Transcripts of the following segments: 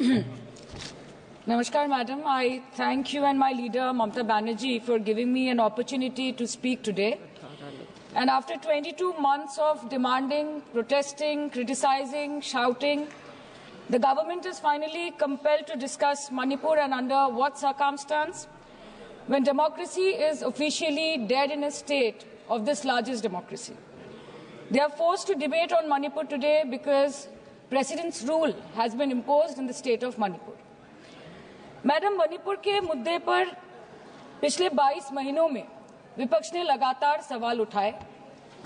Namaskar, Madam. I thank you and my leader, Mamata Banerjee, for giving me an opportunity to speak today. And after 22 months of demanding, protesting, criticizing, shouting, the government is finally compelled to discuss Manipur, and under what circumstance? When democracy is officially dead in a state of this largest democracy. They are forced to debate on Manipur today because President's rule has been imposed in the state of Manipur. Madam, Manipur के मुद्दे पर पिछले 22 महीनों में विपक्ष ने लगातार सवाल उठाए।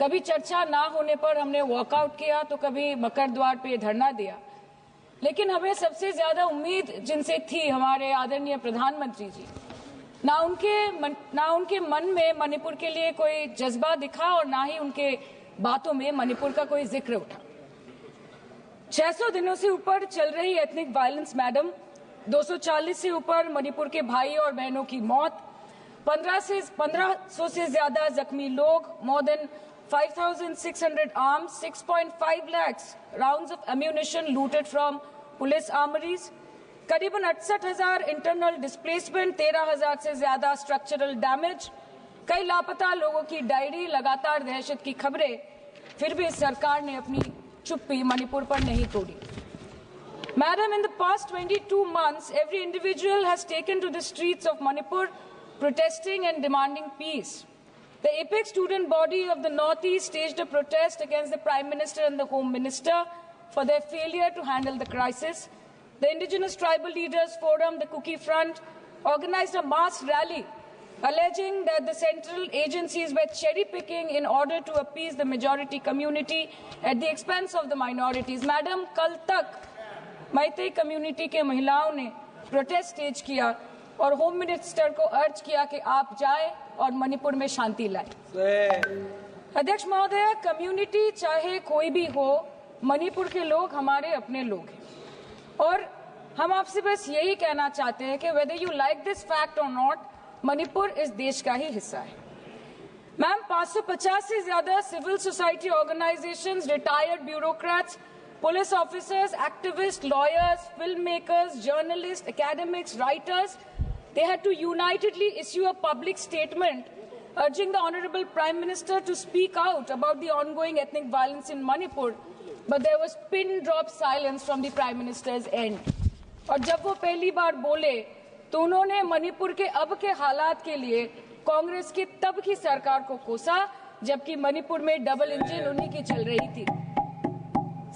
कभी चर्चा ना होने पर हमने वॉकआउट किया, तो कभी मकर द्वार पे धरना दिया। लेकिन हमें सबसे ज्यादा उम्मीद जिनसे थी हमारे आदरणीय प्रधानमंत्री जी, ना उनके मन में मणिपुर के लिए कोई जज्बा दिखा और ना ही उनके बातों में मणिपुर का कोई जिक्र उठा। 600 दिनों से ऊपर चल रही एथनिक वायलेंस मैडम, 240 से ऊपर मणिपुर के भाई और बहनों की मौत, 1500 से ज्यादा जख्मी लोग, more than 5,600 arms, 6.5 lakhs rounds of ammunition looted from police armories, करीबन 68,000 इंटरनल डिस्प्लेसमेंट, 13,000 से ज्यादा स्ट्रक्चरल डैमेज, कई लापता लोगों की डायरी, लगातार दहशत की खबरें। फिर भी सरकार ने अपनी चुप्पी मणिपुर पर नहीं तोड़ी। Madam, in the past 22 months, every individual has taken to the streets of Manipur protesting and demanding peace. The apex student body of the Northeast staged a protest against the Prime Minister and the Home Minister for their failure to handle the crisis. The Indigenous Tribal Leaders Forum, the Kuki Front, organized a mass rally alleging that the central agencies were cherry-picking in order to appease the majority community at the expense of the minorities. Madam, कल तक Meitei community के महिलाओं ने protest stage किया और home minister को अर्ज किया कि आप जाएं और मणिपुर में शांति लाएं। अध्यक्ष महोदय, कम्युनिटी चाहे कोई भी हो, मणिपुर के लोग हमारे अपने लोग हैं और हम आपसे बस यही कहना चाहते हैं कि whether you like this fact or not, Manipur इस देश का ही हिस्सा है। मैम, 550 से ज्यादा civil society organisations, retired bureaucrats, police officers, activists, lawyers, filmmakers, journalists, academics, writers, they had to unitedly issue a public statement urging the Honorable Prime Minister to speak out about the ongoing ethnic violence in Manipur. But there was pin-drop silence from the Prime Minister's end. और जब वो पहली बार बोले तो उन्होंने मणिपुर के अब के हालात के लिए कांग्रेस की तब की सरकार को कोसा, जबकि मणिपुर में डबल इंजन उन्हीं की चल रही थी।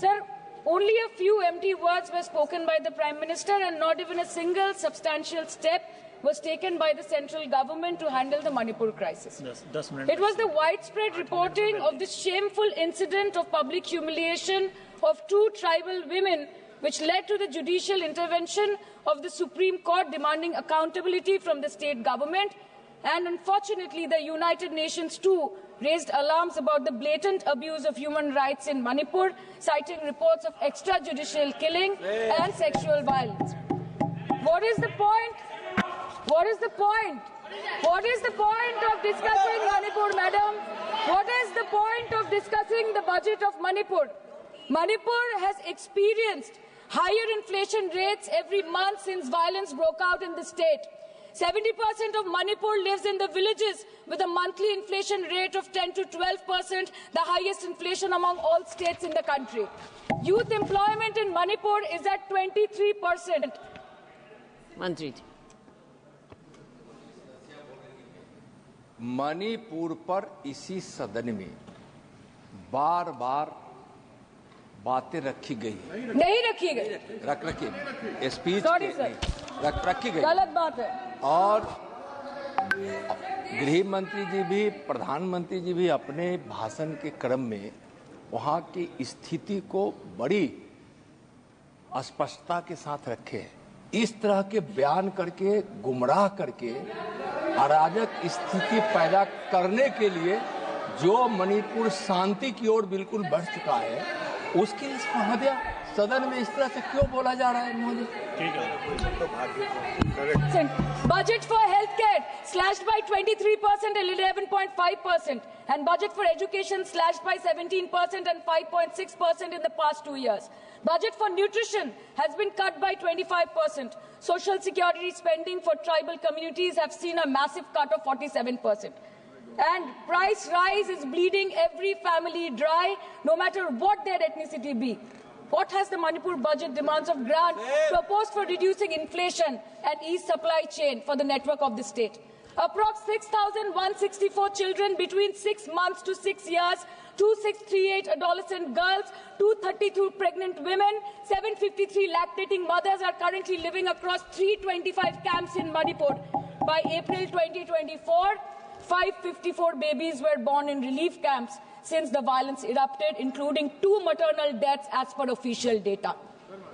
Sir, only a few empty words were spoken by the Prime Minister and not even a single substantial step was taken by the central government to handle the Manipur crisis. It was the widespread reporting of this shameful incident of public humiliation of 2 tribal women which led to the judicial intervention of the Supreme Court demanding accountability from the state government. And unfortunately, the United Nations too raised alarms about the blatant abuse of human rights in Manipur, citing reports of extrajudicial killing and sexual violence. What is the point? What is the point? What is the point of discussing Manipur, madam? What is the point of discussing the budget of Manipur? Manipur has experienced higher inflation rates every month since violence broke out in the state. 70% of Manipur lives in the villages with a monthly inflation rate of 10 to 12%, the highest inflation among all states in the country. Youth employment in Manipur is at 23%. मंत्री जी, मणिपुर पर इसी सदन में बार बार बातें रखी गई, नहीं रखी गई, रखी स्पीच रखी गई, गलत बात है। और गृह मंत्री जी भी, प्रधानमंत्री जी भी अपने भाषण के क्रम में वहां की स्थिति को बड़ी स्पष्टता के साथ रखे हैं। इस तरह के बयान करके, गुमराह करके अराजक स्थिति पैदा करने के लिए जो मणिपुर शांति की ओर बिल्कुल बढ़ चुका है, उसके लिए सदन में इस तरह से क्यों बोला जा रहा है Modi? Budget for healthcare slashed by 23% and 11.5%, and budget for education slashed by 17% and 5.6% in the past 2 years. Budget for nutrition has been cut by 25%. Social security spending for tribal communities have seen a massive cut of 47%. And price rise is bleeding every family dry, no matter what their ethnicity be. What has the Manipur budget demands of grant proposed for reducing inflation and ease supply chain for the network of the state? Approx 6,164 children between 6 months to 6 years, 2,638 adolescent girls, 232 pregnant women, 753 lactating mothers are currently living across 325 camps in Manipur. By April 2024, 554 babies were born in relief camps since the violence erupted, including 2 maternal deaths as per official data.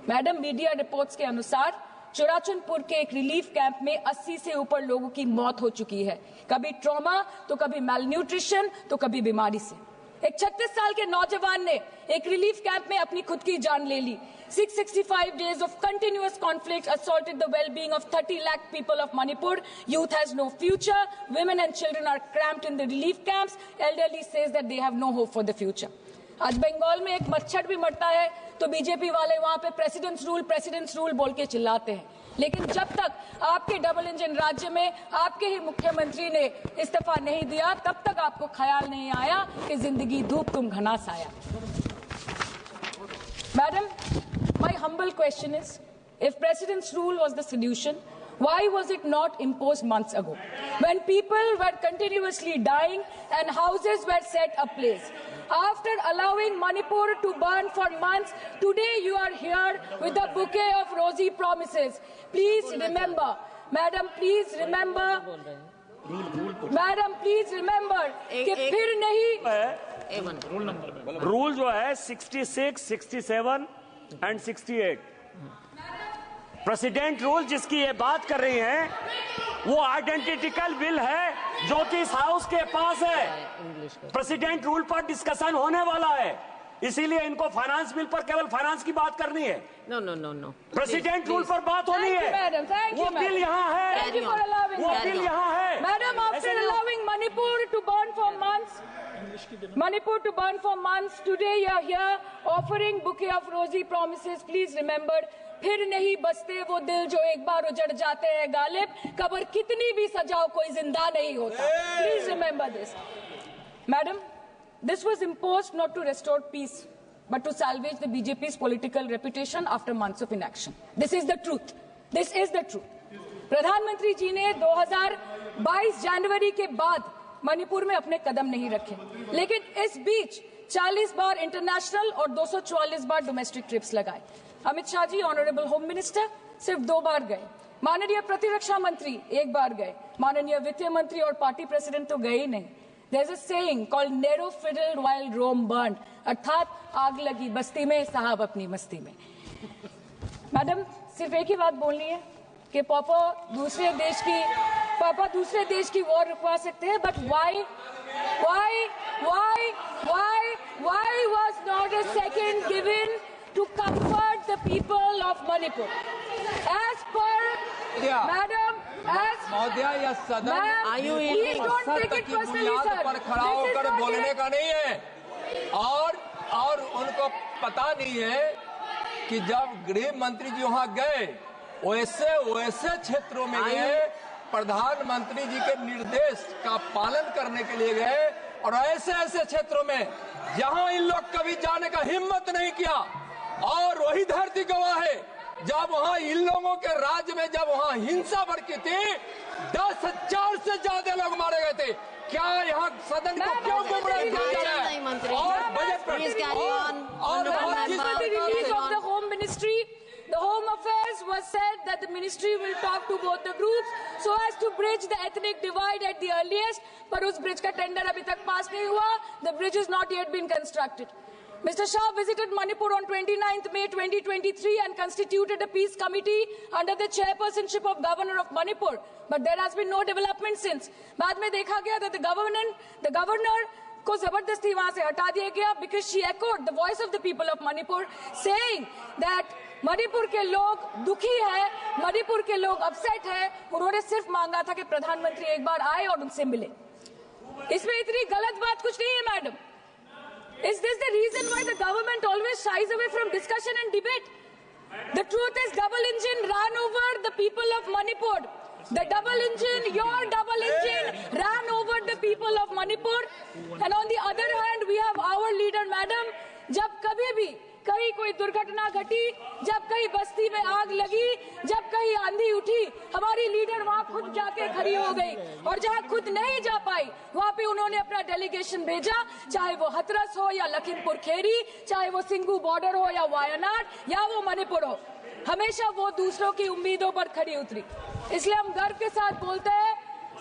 Madam, media reports के अनुसार चुराचंदपुर के एक relief camp में 80 से ऊपर लोगों की मौत हो चुकी है, कभी ट्रॉमा तो कभी मैलन्यूट्रिशन तो कभी बीमारी से। एक 36 साल के नौजवान ने एक रिलीफ कैंप में अपनी खुद की जान ले ली। 665 days of continuous conflict assaulted the well-being of 30 lakh people of Manipur. Youth has no future. Women and children are cramped in the relief camps. Elderly says that they have no hope for the future. आज बंगाल में एक मच्छर भी मरता है तो BJP वाले वहां पे प्रेसिडेंट्स रूल बोल के चिल्लाते हैं, लेकिन जब तक आपके डबल इंजन राज्य में आपके ही मुख्यमंत्री ने इस्तीफा नहीं दिया, तब तक आपको ख्याल नहीं आया कि जिंदगी धूप तुम घनास आया। Madam, my humble question is, if president's rule was the solution, why was it not imposed months ago, when people were continuously dying and houses were set ablaze? After allowing Manipur to burn for months, today you are here with a bouquet of rosy promises. Please remember, Madam, please remember, Madam, please remember कि फिर नहीं rule जो है 66, 67 and 68 president rule जिसकी ये बात कर रही हैं, वो आइडेंटिकल बिल है जो कि इस हाउस के पास है। प्रेसिडेंट रूल पर डिस्कशन होने वाला है, इसीलिए इनको फाइनेंस बिल पर केवल फाइनेंस की बात करनी है। नो प्रेसिडेंट रूल पर बात होनी है। वो बिल यहाँ है, वो बिल यहाँ है। Madam, after allowing Manipur to burn for months, today you are here offering bouquet of rosy promises. Please remember, फिर नहीं बसते वो दिल जो एक बार उजड़ जाते हैं गालिब, कब्र कितनी भी सजाओ कोई जिंदा नहीं होता। Please remember this. Madam, this was imposed not to restore peace, but to salvage the BJP's political reputation after months of inaction. This is the truth. This is the truth. प्रधानमंत्री जी ने 2022 जनवरी के बाद मणिपुर में अपने कदम नहीं रखे, लेकिन इस बीच 40 बार इंटरनेशनल और 244 बार डोमेस्टिक ट्रिप्स लगाए। Amit Shah ji, honourable home minister, सिर्फ 2 बार गए। माननीय प्रतिरक्षा मंत्री 1 बार गए। माननीय वित्त मंत्री और पार्टी प्रेसिडेंट तो गए ही नहीं। There is a saying called narrow fiddle while Rome burned, अर्थात आग लगी बस्ती में, साहब अपनी मस्ती में। मैडम, सिर्फ एक ही बात बोलनी है कि पापा दूसरे देश की वॉर रुकवा सकते हैं, but why was not a second given to comfort the people of Manipur? As per Madam, महोदया, यह सदन please don't take it personally, sir. पर खड़ा होकर बोलने का नहीं है, और उनको पता नहीं है कि जब गृह मंत्री जी वहां गए, वैसे क्षेत्रों में गए, प्रधानमंत्री जी के निर्देश का पालन करने के लिए गए, और ऐसे क्षेत्रों में जहां इन लोग कभी जाने का हिम्मत नहीं किया। और वही धरती गवाह है, जब वहां इन लोगों के राज्य में जब वहां हिंसा भड़की थी, 10,000 से ज्यादा लोग मारे गए थे। क्या यहाँ सदन को क्यों गुमराह किया जा रहा है? और बजट पर The Home Affairs was said that the ministry will talk to both the groups so as to bridge the ethnic divide at the earliest, पर उस bridge का tender अभी तक पास नहीं हुआ. The bridge has not yet been constructed. Mr. Shah visited Manipur on 29th May 2023 and constituted a peace committee under the chairpersonship of Governor of Manipur, but there has been no development since. बाद में देखा गया that the governor को जबरदस्ती वहां से हटा दिया गया because she echoed the voice of the people of Manipur saying that Manipur के लोग दुखी है, मणिपुर के लोग अपसेट है। उन्होंने सिर्फ मांगा था कि प्रधानमंत्री एक बार आए और उनसे मिले। इसमें इतनी गलत बात कुछ नहीं है madam. Is this the reason why the government always shies away from discussion and debate? The truth is double engine ran over the people of Manipur. The double engine, your double engine ran over the people of Manipur. And on the other hand, we have our leader, madam, जब कभी भी कहीं कोई दुर्घटना घटी, जब कहीं बस्ती में आग लगी, जब कहीं आंधी उठी, हमारी लीडर वहां खुद जाके खड़ी हो गई। और जहां खुद नहीं जा पाई, वहां पे उन्होंने अपना डेलीगेशन भेजा, चाहे वो हथरस हो या लखीमपुर खीरी, चाहे वो सिंगू बॉर्डर हो या वायनाड या वो मणिपुर हो, हमेशा वो दूसरों की उम्मीदों पर खड़ी उतरी। इसलिए हम गर्व के साथ बोलते हैं,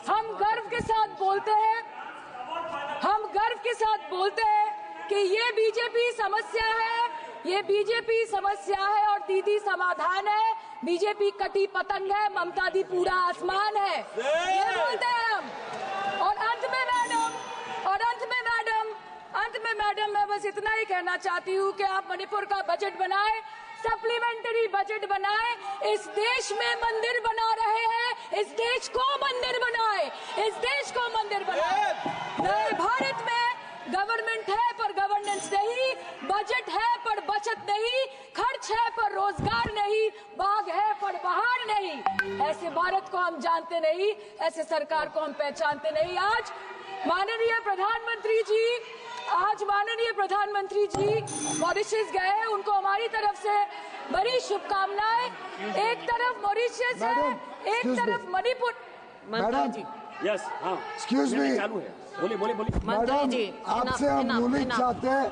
हम गर्व के साथ बोलते हैं, हम गर्व के साथ बोलते हैं कि ये बीजेपी समस्या है, ये बीजेपी समस्या है और दीदी समाधान है। बीजेपी कटी पतंग है, ममता दी पूरा आसमान है, ये बोलते हैं हम। और अंत में मैडम मैं बस इतना ही कहना चाहती हूँ कि आप मणिपुर का बजट बनाए, सप्लीमेंट्री बजट बनाए। इस देश में मंदिर बना रहे हैं, इस देश को मंदिर बनाए, इस देश को मंदिर बनाए। नए भारत में गवर्नमेंट है पर गवर्नेंस नहीं, बजट है पर बचत नहीं, खर्च है पर रोजगार नहीं, बाग है पर बहार नहीं। ऐसे भारत को हम जानते नहीं, ऐसे सरकार को हम पहचानते नहीं। आज माननीय प्रधानमंत्री जी मॉरिशस गए, उनको हमारी तरफ से बड़ी शुभकामनाएं। एक तरफ मॉरिशस है, एक तरफ मणिपुर। मंत्री जी, यस, हाँ, एक्सक्यूज मी, चालू है, बोलिए। मंत्री जी, आपसे हम यूनिट चाहते हैं।